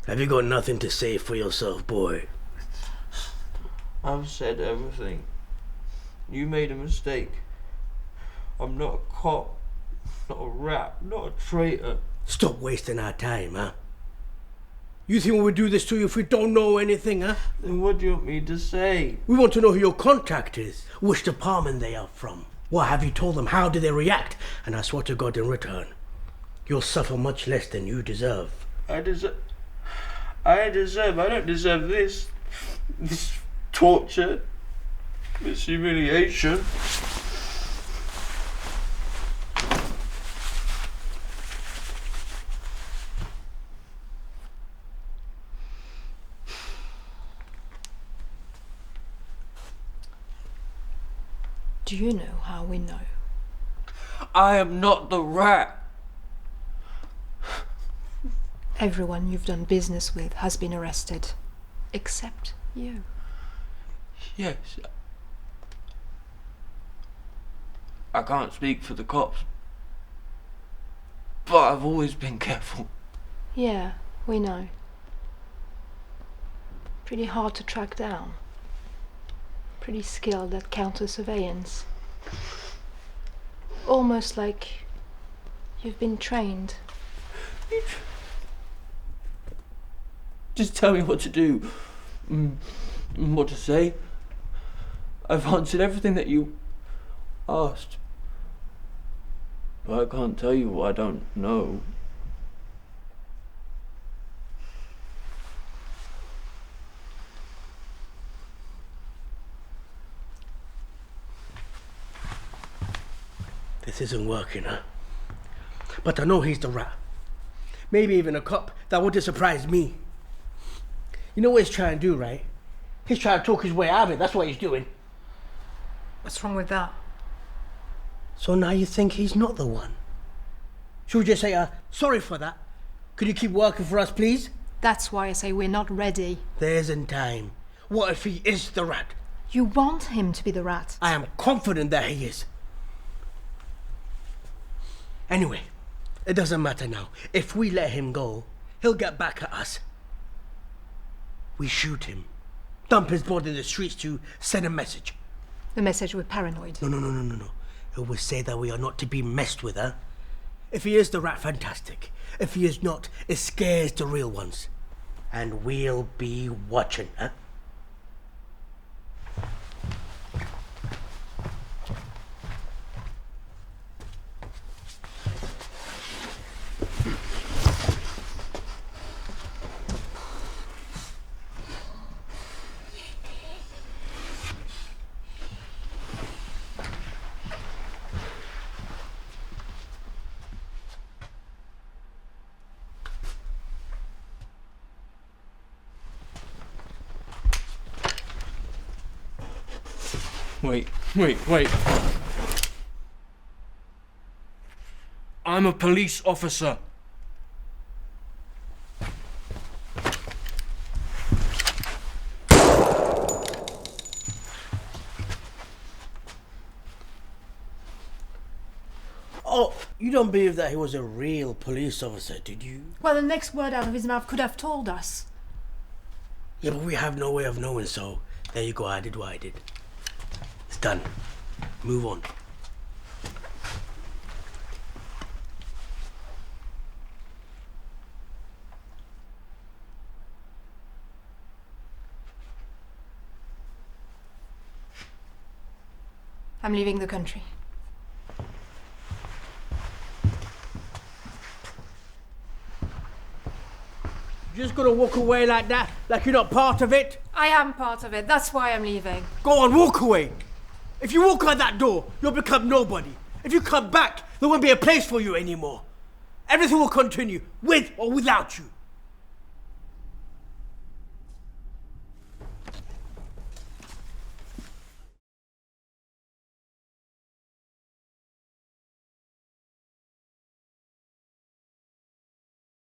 Have you got nothing to say for yourself, boy? I've said everything. You made a mistake. I'm not a cop, not a rat, not a traitor. Stop wasting our time, huh? You think we would do this to you if we don't know anything, huh? Then what do you want me to say? We want to know who your contact is, which department they are from. What have you told them? How do they react? And I swear to God in return, you'll suffer much less than you deserve. I don't deserve this. This torture. This humiliation. Do you know how we know? I am not the rat. Everyone you've done business with has been arrested, except you. Yes. I can't speak for the cops, but I've always been careful. Yeah, we know. Pretty hard to track down. Pretty skilled at counter-surveillance. Almost like you've been trained. Just tell me what to do, what to say. I've answered everything that you asked, but I can't tell you what I don't know. This isn't working, huh? But I know he's the rat. Maybe even a cop. That wouldn't surprise me. You know what he's trying to do, right? He's trying to talk his way out of it. That's what he's doing. What's wrong with that? So now you think he's not the one? Should we just say, sorry for that? Could you keep working for us, please? That's why I say we're not ready. There isn't time. What if he is the rat? You want him to be the rat. I am confident that he is. Anyway, it doesn't matter now. If we let him go, he'll get back at us. We shoot him. Dump his body in the streets to send a message. The message we're paranoid. No. It will say that we are not to be messed with, huh? If he is the rat, fantastic. If he is not, it scares the real ones. And we'll be watching, huh? Wait. I'm a police officer. Oh, you don't believe that he was a real police officer, did you? Well, the next word out of his mouth could have told us. Yeah, but we have no way of knowing, so there you go, I did what I did. It's done. Move on. I'm leaving the country. You're just gonna walk away like that? Like you're not part of it? I am part of it. That's why I'm leaving. Go on, walk away. If you walk out that door, you'll become nobody. If you come back, there won't be a place for you anymore. Everything will continue, with or without you.